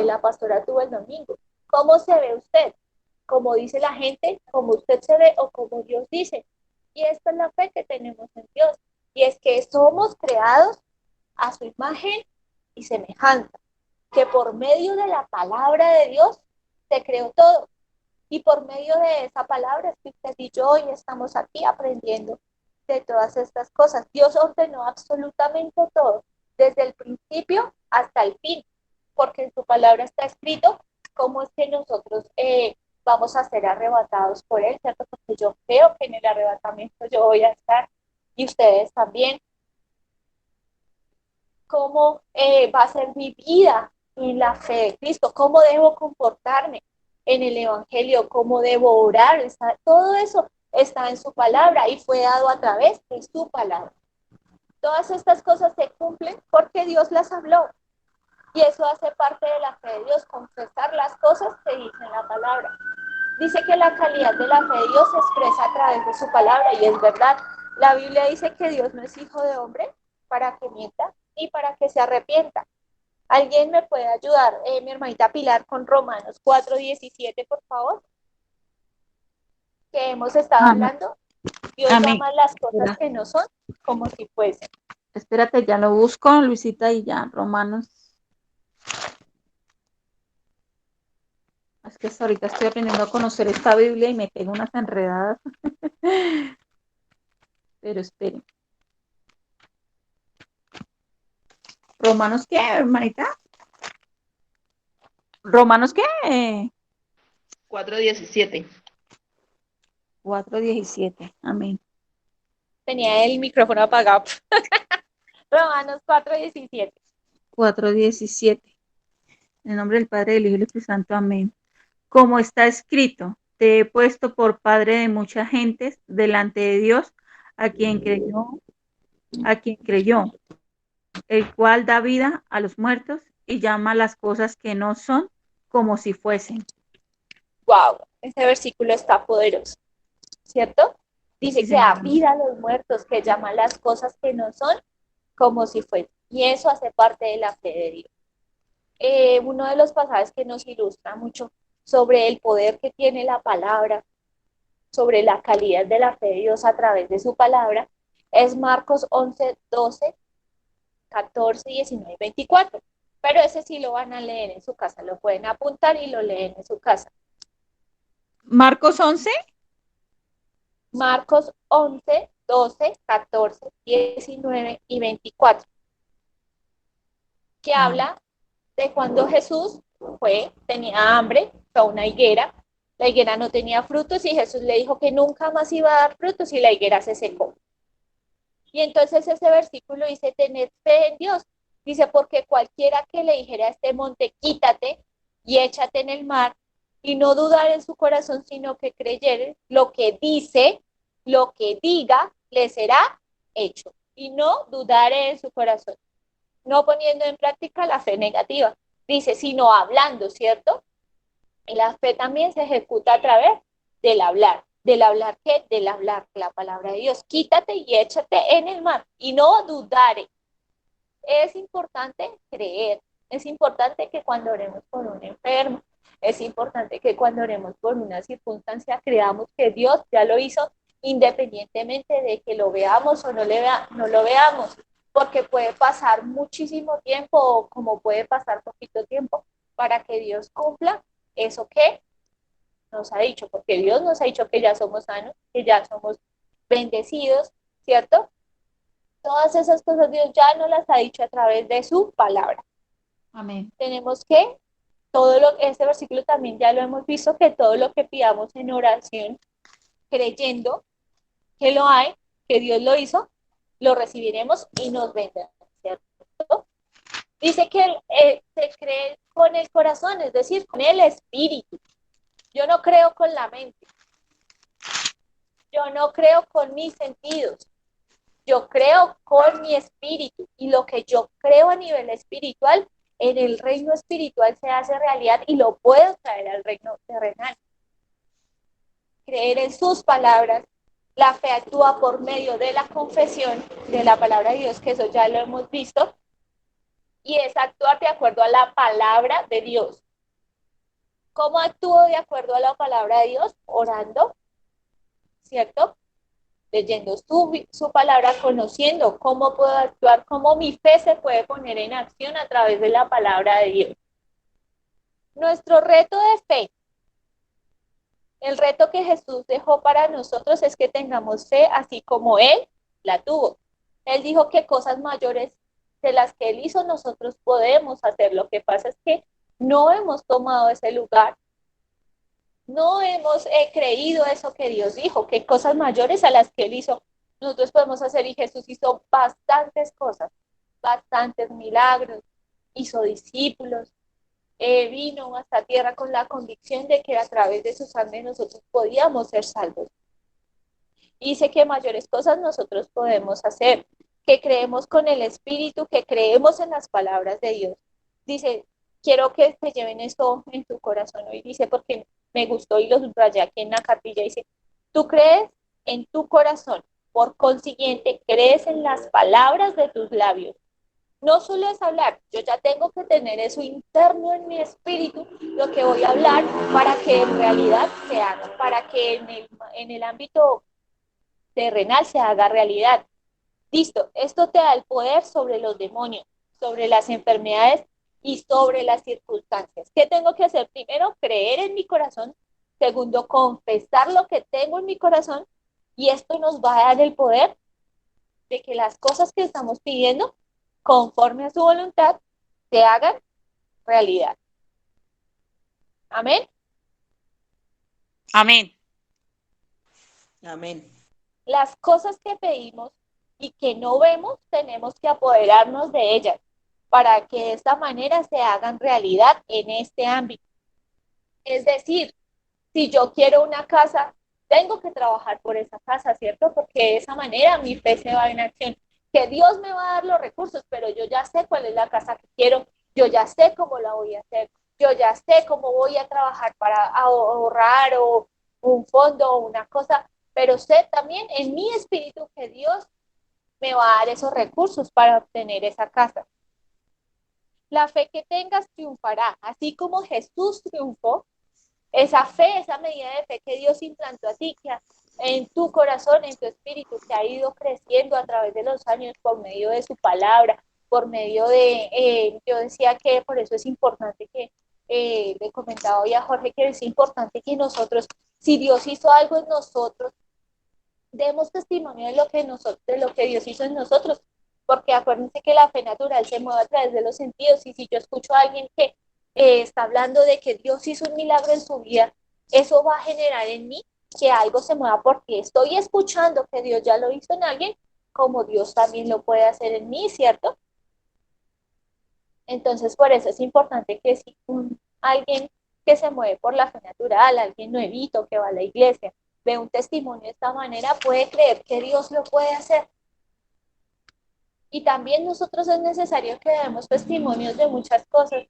Speaker 1: la pastora tuvo el domingo. ¿Cómo se ve usted? ¿Como dice la gente? ¿Como usted se ve o como Dios dice? Y esta es la fe que tenemos en Dios. Y es que somos creados a su imagen y semejanza. Que por medio de la palabra de Dios se creó todo. Y por medio de esa palabra es que usted y yo hoy estamos aquí aprendiendo de todas estas cosas. Dios ordenó absolutamente todo, desde el principio hasta el fin, porque en su palabra está escrito cómo es que nosotros vamos a ser arrebatados por Él, ¿cierto? Porque yo creo que en el arrebatamiento yo voy a estar y ustedes también. ¿Cómo va a ser mi vida en la fe de Cristo? ¿Cómo debo comportarme en el Evangelio? ¿Cómo debo orar? Todo eso está en su palabra y fue dado a través de su palabra. Todas estas cosas se cumplen porque Dios las habló. Y eso hace parte de la fe de Dios, confesar las cosas que dice en la palabra. Dice que la calidad de la fe de Dios se expresa a través de su palabra y es verdad. La Biblia dice que Dios no es hijo de hombre para que mienta y para que se arrepienta. ¿Alguien me puede ayudar, mi hermanita Pilar, con Romanos 4:17, por favor? Que hemos estado hablando. Dios llama las cosas que no son como si fuesen.
Speaker 5: Espérate, ya lo busco, Luisita, y ya, Romanos. Es que hasta ahorita estoy aprendiendo a conocer esta Biblia y me pego unas enredadas. Pero esperen. ¿Romanos qué, hermanita? ¿Romanos qué?
Speaker 4: 4:17.
Speaker 5: 4:17. Amén.
Speaker 1: Tenía el micrófono apagado. Romanos 4:17.
Speaker 5: 4:17. En el nombre del Padre, del Hijo y del Espíritu Santo. Amén. Como está escrito, te he puesto por padre de muchas gentes delante de Dios, a quien creyó, el cual da vida a los muertos y llama las cosas que no son como si fuesen.
Speaker 1: Wow, ese versículo está poderoso, ¿cierto? Dice
Speaker 5: Sí,
Speaker 1: que da
Speaker 5: señora.
Speaker 1: vida a los muertos, que llama las cosas que no son como si fuesen. Y eso hace parte de la fe de Dios. Uno de los pasajes que nos ilustra mucho sobre el poder que tiene la palabra, sobre la calidad de la fe de Dios a través de su palabra, es Marcos 11, 12, 14, 19 y 24. Pero ese sí lo van a leer en su casa, lo pueden apuntar y lo leen en su casa.
Speaker 5: Marcos 11.
Speaker 1: Marcos 11, 12, 14, 19 y 24, que habla de cuando Jesús tenía hambre, fue a una higuera, la higuera no tenía frutos y Jesús le dijo que nunca más iba a dar frutos y la higuera se secó. Y entonces ese versículo dice, tened fe en Dios. Dice, porque cualquiera que le dijera a este monte, quítate y échate en el mar, y no dudar en su corazón, sino que creyere lo que dice, lo que diga, le será hecho. Y no dudar en su corazón, no poniendo en práctica la fe negativa. Dice, sino hablando, ¿cierto? Y la fe también se ejecuta a través del hablar. ¿Del hablar qué? Del hablar la palabra de Dios. Quítate y échate en el mar y no dudare. Es importante creer. Es importante que cuando oremos por un enfermo, es importante que cuando oremos por una circunstancia, creamos que Dios ya lo hizo independientemente de que lo veamos o no lo veamos, porque puede pasar muchísimo tiempo o como puede pasar poquito tiempo para que Dios cumpla eso que nos ha dicho, porque Dios nos ha dicho que ya somos sanos, que ya somos bendecidos, ¿cierto? Todas esas cosas Dios ya nos las ha dicho a través de su palabra.
Speaker 5: Amén.
Speaker 1: Tenemos que, este versículo también ya lo hemos visto, que todo lo que pidamos en oración, creyendo que lo hay, que Dios lo hizo, lo recibiremos y nos vendrá, ¿cierto? Dice que se cree con el corazón, es decir, con el espíritu. Yo no creo con la mente. Yo no creo con mis sentidos. Yo creo con mi espíritu. Y lo que yo creo a nivel espiritual, en el reino espiritual se hace realidad y lo puedo traer al reino terrenal. Creer en sus palabras. La fe actúa por medio de la confesión de la palabra de Dios, que eso ya lo hemos visto. Y es actuar de acuerdo a la palabra de Dios. ¿Cómo actúo de acuerdo a la palabra de Dios? Orando, ¿cierto? Leyendo su palabra, conociendo cómo puedo actuar, cómo mi fe se puede poner en acción a través de la palabra de Dios. Nuestro reto de fe, el reto que Jesús dejó para nosotros es que tengamos fe así como Él la tuvo. Él dijo que cosas mayores de las que Él hizo nosotros podemos hacer. Lo que pasa es que no hemos tomado ese lugar. No hemos creído eso que Dios dijo, que cosas mayores a las que Él hizo, nosotros podemos hacer. Y Jesús hizo bastantes cosas, bastantes milagros, hizo discípulos, vino a esta tierra con la convicción de que a través de su sangre nosotros podíamos ser salvos. Y dice que mayores cosas nosotros podemos hacer, que creemos con el Espíritu, que creemos en las palabras de Dios. Dice, quiero que te lleven esto en tu corazón hoy, dice, porque me gustó y lo subrayé aquí en la cartilla, dice, tú crees en tu corazón, por consiguiente, crees en las palabras de tus labios. No solo es hablar, yo ya tengo que tener eso interno en mi espíritu, lo que voy a hablar, para que en realidad se haga, para que en el ámbito terrenal se haga realidad. Listo, esto te da el poder sobre los demonios, sobre las enfermedades y sobre las circunstancias. ¿Qué tengo que hacer? Primero, creer en mi corazón. Segundo, confesar lo que tengo en mi corazón. Y esto nos va a dar el poder de que las cosas que estamos pidiendo, conforme a su voluntad, se hagan realidad. Amén.
Speaker 5: Amén.
Speaker 4: Amén.
Speaker 1: Las cosas que pedimos y que no vemos, tenemos que apoderarnos de ellas para que de esta manera se hagan realidad en este ámbito. Es decir, si yo quiero una casa, tengo que trabajar por esa casa, ¿cierto? Porque de esa manera mi fe se va en acción. Que Dios me va a dar los recursos, pero yo ya sé cuál es la casa que quiero, yo ya sé cómo la voy a hacer, yo ya sé cómo voy a trabajar para ahorrar o un fondo o una cosa, pero sé también en mi espíritu que Dios me va a dar esos recursos para obtener esa casa. La fe que tengas triunfará, así como Jesús triunfó. esa fe, esa medida de fe que Dios implantó a ti, en tu corazón, en tu espíritu, que ha ido creciendo a través de los años por medio de su palabra, por medio de, yo decía que por eso es importante que, le comentaba hoy a Jorge que es importante que nosotros, si Dios hizo algo en nosotros, demos testimonio de lo que nosotros, de lo que Dios hizo en nosotros, porque acuérdense que la fe natural se mueve a través de los sentidos, y si yo escucho a alguien que está hablando de que Dios hizo un milagro en su vida, eso va a generar en mí que algo se mueva, porque estoy escuchando que Dios ya lo hizo en alguien, como Dios también lo puede hacer en mí, ¿cierto? Entonces, por eso es importante que si alguien que se mueve por la fe natural, alguien nuevito que va a la iglesia, ve un testimonio de esta manera, puede creer que Dios lo puede hacer. Y también nosotros es necesario que demos testimonios de muchas cosas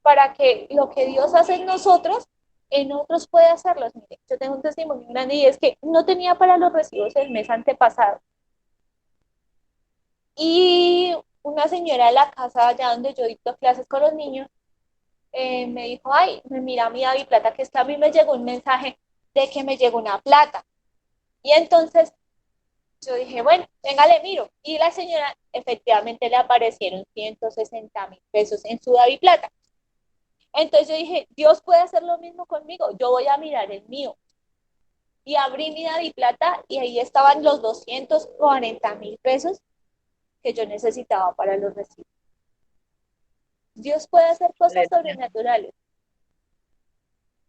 Speaker 1: para que lo que Dios hace en nosotros, en otros puede hacerlos. Mire, yo tengo un testimonio grande y es que no tenía para los recibos el mes antepasado. Y una señora de la casa allá donde yo dicto clases con los niños, me dijo, ay, mira mi David Plata, que es que a mí me llegó un mensaje de que me llegó una plata. Y entonces yo dije, bueno, venga, le miro. Y la señora efectivamente le aparecieron 160.000 pesos en su David Plata. Entonces yo dije, Dios puede hacer lo mismo conmigo, yo voy a mirar el mío. Y abrí mi David Plata y ahí estaban los 240.000 pesos que yo necesitaba para los recibos. Dios puede hacer cosas sobrenaturales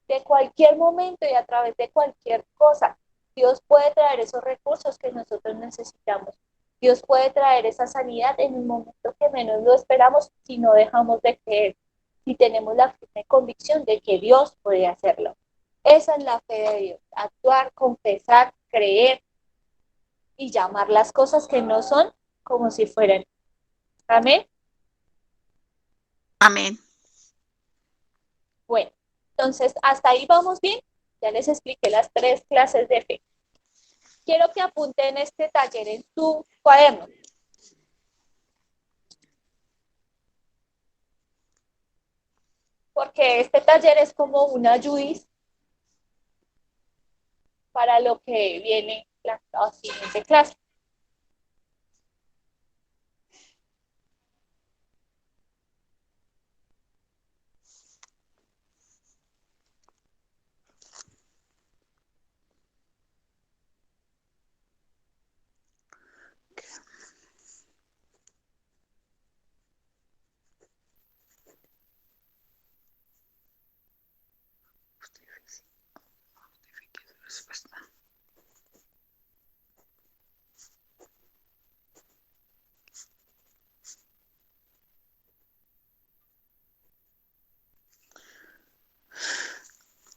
Speaker 1: de cualquier momento y a través de cualquier cosa. Dios puede traer esos recursos que nosotros necesitamos. Dios puede traer esa sanidad en un momento que menos lo esperamos si no dejamos de creer, si tenemos la firme convicción de que Dios puede hacerlo. Esa es la fe de Dios, actuar, confesar, creer y llamar las cosas que no son como si fueran. Amén.
Speaker 5: Amén.
Speaker 1: Bueno, entonces hasta ahí vamos bien. Ya les expliqué las 3 clases de fe. Quiero que apunten este taller en su cuaderno. Porque este taller es como una ayudis para lo que viene la siguiente clase.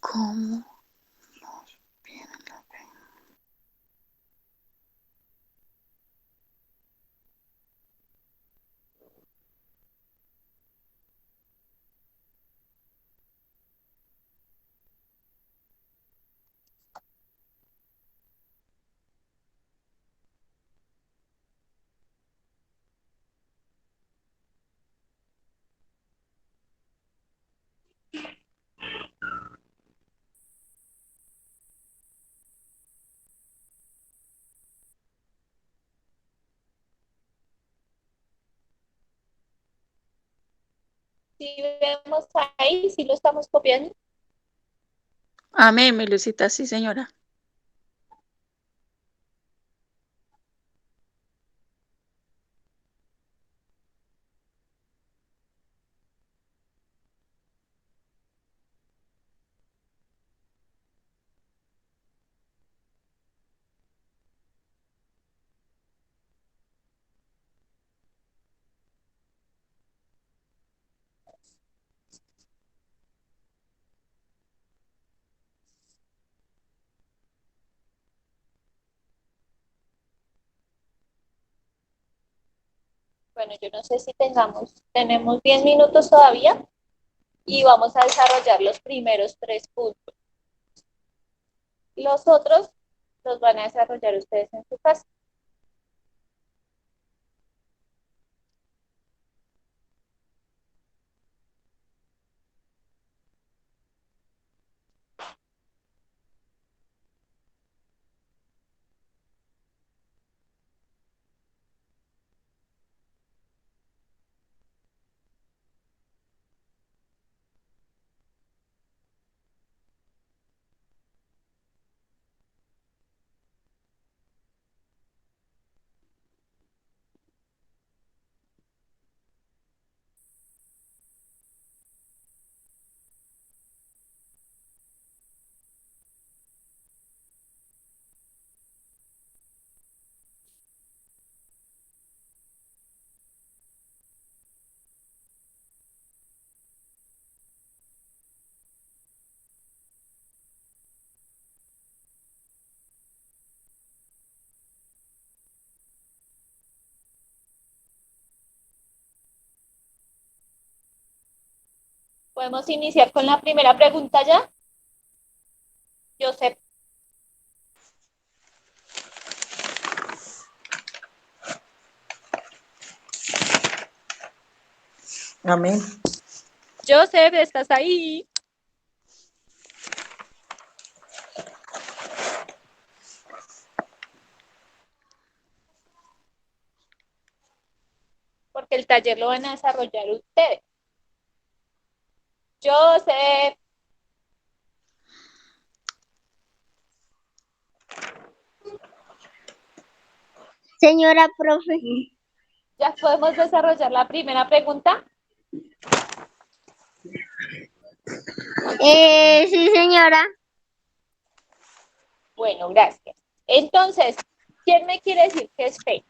Speaker 5: ¿Cómo nos viene la fe?
Speaker 1: Si vemos ahí, si lo estamos copiando.
Speaker 5: Amén, mi Lucita, sí, señora.
Speaker 1: Bueno, yo no sé si tenemos 10 minutos todavía y vamos a desarrollar los primeros 3 puntos. Los otros los van a desarrollar ustedes en su casa. ¿Podemos iniciar con la primera pregunta ya? Joseph.
Speaker 4: Amén.
Speaker 1: Joseph, ¿estás ahí? Porque el taller lo van a desarrollar ustedes. Joseph.
Speaker 3: Señora profe.
Speaker 1: ¿Ya podemos desarrollar la primera pregunta?
Speaker 3: Sí, señora.
Speaker 1: Bueno, gracias. Entonces, ¿quién me quiere decir qué es fe?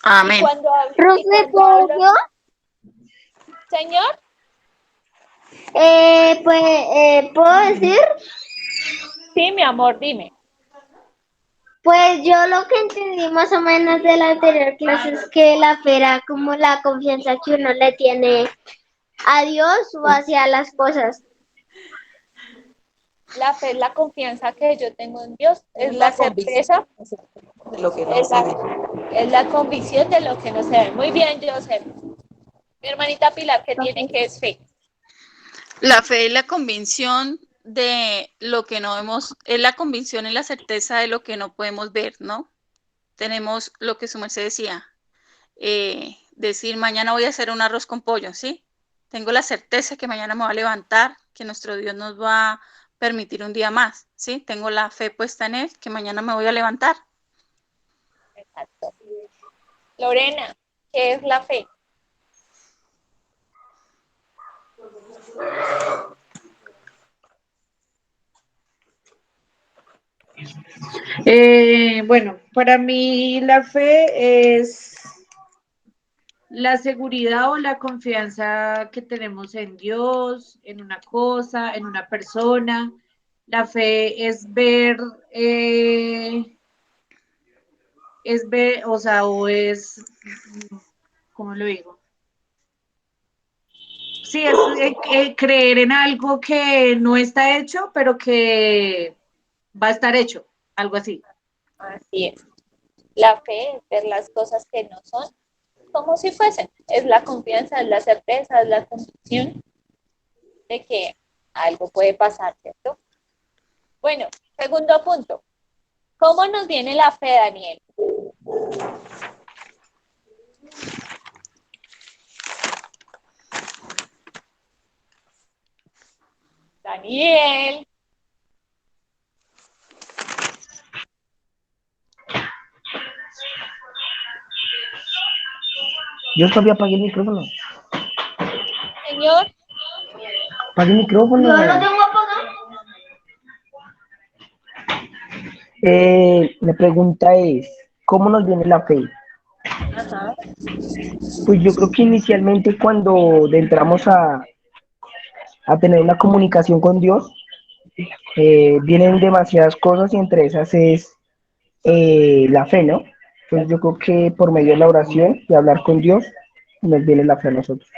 Speaker 5: Amén.
Speaker 1: Y cuando
Speaker 3: Profe, ¿puedo yo?
Speaker 1: Señor,
Speaker 3: ¿Puedo decir?
Speaker 1: sí, mi amor, dime.
Speaker 3: Pues yo lo que entendí más o menos de la anterior clase es que la fe era como la confianza que uno le tiene a Dios o hacia las cosas.
Speaker 1: La fe es la confianza que yo tengo en Dios, es la
Speaker 4: convicción
Speaker 1: certeza,
Speaker 4: de lo que no
Speaker 1: es
Speaker 4: se ve.
Speaker 1: es la convicción de lo que no se ve. Muy bien, Joseph. Mi hermanita Pilar, ¿qué tiene que es fe?
Speaker 5: La fe es la convicción de lo que no vemos, es la convicción y la certeza de lo que no podemos ver, ¿no? Tenemos lo que su merced decía, decir mañana voy a hacer un arroz con pollo, ¿sí? Tengo la certeza que mañana me va a levantar, que nuestro Dios nos va a permitir un día más, ¿sí? Tengo la fe puesta en Él, que mañana me voy a levantar.
Speaker 1: Exacto. Lorena, ¿qué es la fe?
Speaker 6: Bueno, para mí la fe es la seguridad o la confianza que tenemos en Dios, en una cosa, en una persona. La fe es ver, o sea, o es, ¿cómo lo digo? Sí, es creer en algo que no está hecho, pero que va a estar hecho, algo así.
Speaker 1: Así es. La fe es ver las cosas que no son como si fuesen. Es la confianza, es la certeza, es la convicción de que algo puede pasar, ¿cierto? Bueno, segundo punto. ¿Cómo nos viene la fe, Daniel? Daniel.
Speaker 2: Yo todavía apagué el micrófono.
Speaker 1: Señor,
Speaker 2: Apagué el micrófono.
Speaker 3: Yo lo tengo apagado.
Speaker 2: La pregunta es, ¿cómo nos viene la fe?
Speaker 1: ajá,
Speaker 2: Pues yo creo que inicialmente cuando entramos a tener una comunicación con Dios, vienen demasiadas cosas y entre esas es la fe, ¿no? Pues yo creo que por medio de la oración y hablar con Dios, nos viene la fe a nosotros.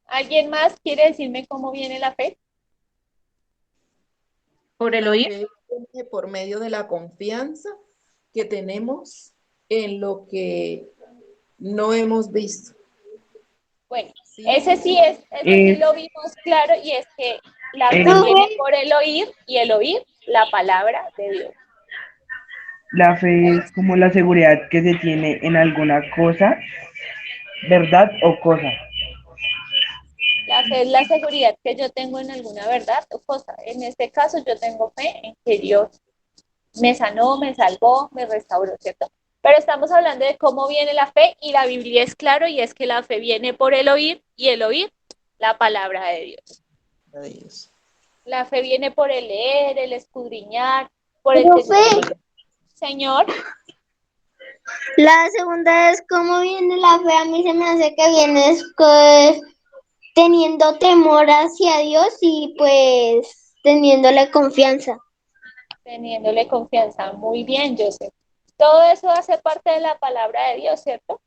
Speaker 1: ¿alguien más quiere decirme cómo viene la fe?
Speaker 6: Por el
Speaker 4: La
Speaker 6: oír.
Speaker 4: fe viene por medio de la confianza que tenemos en lo que no hemos visto.
Speaker 1: Bueno,
Speaker 4: ¿Sí?
Speaker 1: ese sí lo vimos claro y es que la fe viene por el oír y el oír la palabra de Dios.
Speaker 7: La fe es como la seguridad que se tiene en alguna cosa, verdad o cosa.
Speaker 1: La fe es la seguridad que yo tengo en alguna verdad o cosa. En este caso yo tengo fe en que Dios me sanó, me salvó, me restauró, ¿cierto? Pero estamos hablando de cómo viene la fe y la Biblia es claro y es que la fe viene por el oír y el oír la palabra de Dios.
Speaker 4: De Dios.
Speaker 1: La fe viene por el leer, el escudriñar, por el
Speaker 3: Profe,
Speaker 1: testimonio. Señor,
Speaker 3: la segunda es cómo viene la fe. A mí se me hace que viene teniendo temor hacia Dios y pues teniéndole confianza.
Speaker 1: teniéndole confianza. Muy bien, Joseph. Todo eso hace parte de la palabra de Dios, ¿cierto?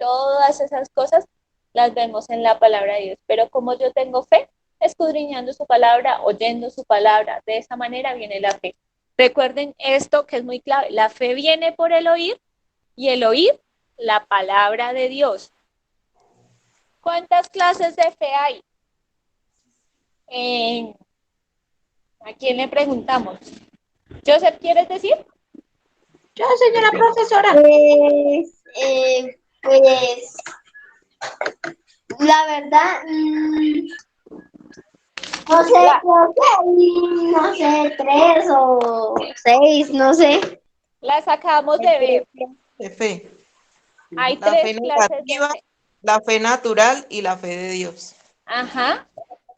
Speaker 1: todas esas cosas las vemos en la palabra de Dios. Pero como yo tengo fe, escudriñando su palabra, oyendo su palabra, de esa manera viene la fe. Recuerden esto que es muy clave, la fe viene por el oír y el oír la palabra de Dios. ¿Cuántas clases de fe hay? ¿A quién le preguntamos? Joseph, ¿quieres decir?
Speaker 6: Yo, señora profesora.
Speaker 3: Pues, la verdad, no sé, creo que hay, no sé, 3 o 6, no sé.
Speaker 1: Las acabamos de ver.
Speaker 4: De fe.
Speaker 1: Hay
Speaker 4: La
Speaker 1: 3
Speaker 4: fe
Speaker 1: clases de
Speaker 4: negativa,
Speaker 1: fe.
Speaker 4: la fe natural y la fe de Dios.
Speaker 1: Ajá.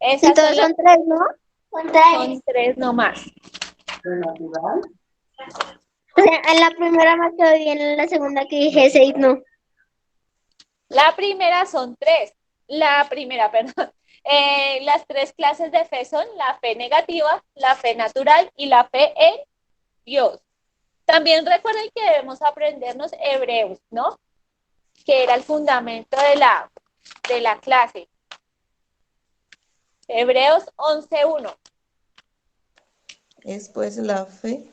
Speaker 1: Esas
Speaker 3: Entonces son 3, ¿no?
Speaker 1: son 3 nomás.
Speaker 3: O sea, en la primera me quedó bien, en la segunda que dije 6, no.
Speaker 1: La primera son 3. La primera, perdón. Las 3 clases de fe son la fe negativa, la fe natural y la fe en Dios. También recuerden que debemos aprendernos Hebreos, ¿no? Que era el fundamento de la clase. Hebreos 11:1.
Speaker 4: Es pues la fe.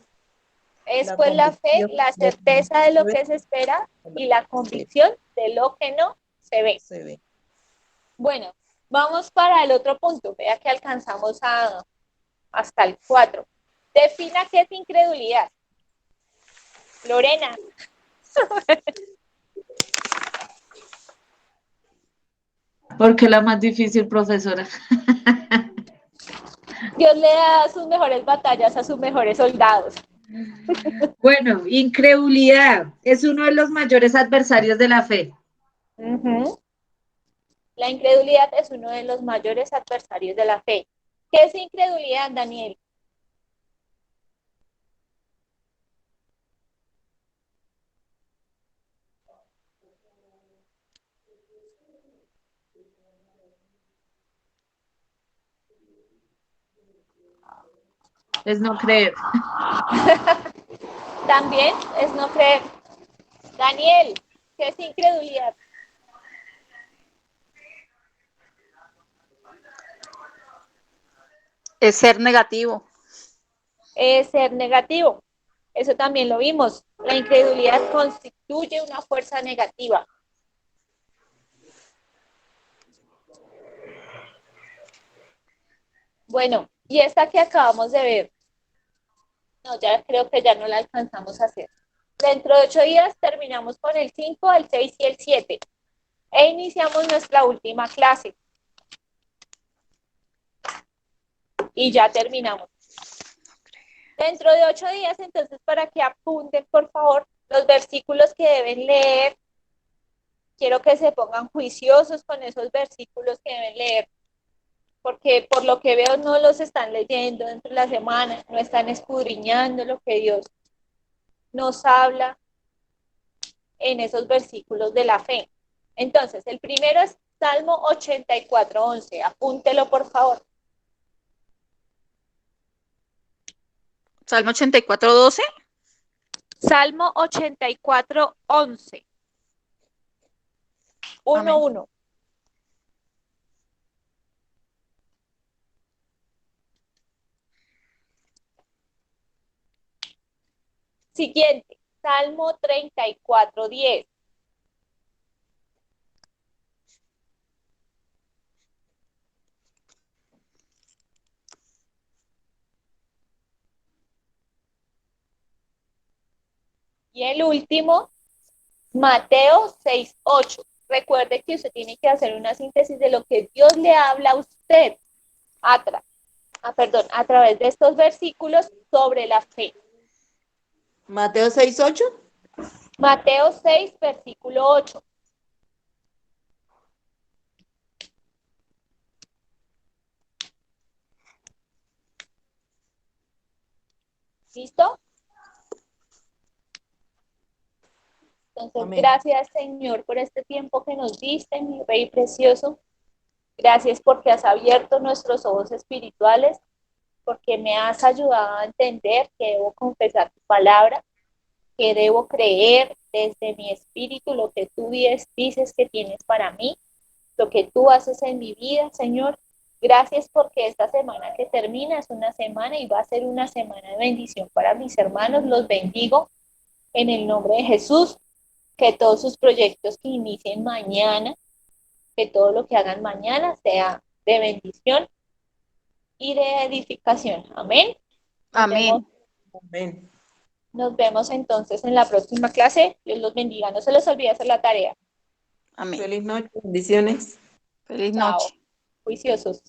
Speaker 1: Es pues la fe, la certeza de lo que se espera y la convicción de lo que no se ve.
Speaker 4: Se ve.
Speaker 1: Bueno, vamos para el otro punto. Vea que alcanzamos hasta el 4. Defina qué es incredulidad. Lorena.
Speaker 6: Porque la más difícil, profesora.
Speaker 1: Dios le da sus mejores batallas a sus mejores soldados.
Speaker 6: Bueno, incredulidad es uno de los mayores adversarios de la fe.
Speaker 1: Uh-huh. La incredulidad es uno de los mayores adversarios de la fe. ¿Qué es incredulidad, Daniel?
Speaker 6: Es no creer.
Speaker 1: También es no creer. Daniel, ¿qué es incredulidad?
Speaker 5: Es ser negativo.
Speaker 1: Es ser negativo. Eso también lo vimos. La incredulidad constituye una fuerza negativa. Bueno, y esta que acabamos de ver, no, ya creo que ya no la alcanzamos a hacer. Dentro de 8 días terminamos con el 5, el 6 y el 7. E iniciamos nuestra última clase. Y ya terminamos. Dentro de 8 días, entonces, para que apunten, por favor, los versículos que deben leer. Quiero que se pongan juiciosos con esos versículos que deben leer, porque por lo que veo no los están leyendo dentro de la semana, no están escudriñando lo que Dios nos habla en esos versículos de la fe. Entonces, el primero es Salmo 84:11. Apúntelo, por favor.
Speaker 5: Salmo 84:12.
Speaker 1: Salmo 84:11. 1:1. Siguiente, Salmo 34:10. Y el último, Mateo 6:8. Recuerde que usted tiene que hacer una síntesis de lo que Dios le habla a usted a través de estos versículos sobre la fe.
Speaker 4: Mateo 6:8.
Speaker 1: Mateo 6, versículo 8. ¿Listo? Entonces,
Speaker 4: Amén.
Speaker 1: gracias, Señor, por este tiempo que nos diste, mi Rey precioso. Gracias porque has abierto nuestros ojos espirituales, porque me has ayudado a entender que debo confesar tu palabra, que debo creer desde mi espíritu, lo que tú dices que tienes para mí, lo que tú haces en mi vida, Señor. Gracias porque esta semana que termina es una semana y va a ser una semana de bendición para mis hermanos. Los bendigo en el nombre de Jesús. Que todos sus proyectos que inicien mañana, que todo lo que hagan mañana sea de bendición y de edificación. Amén.
Speaker 5: Amén.
Speaker 4: Amén.
Speaker 1: Nos vemos entonces en la próxima clase. Dios los bendiga. No se les olvide hacer la tarea.
Speaker 5: Amén.
Speaker 4: Feliz noche, bendiciones.
Speaker 5: Feliz
Speaker 1: Chao.
Speaker 5: noche.
Speaker 1: Juiciosos.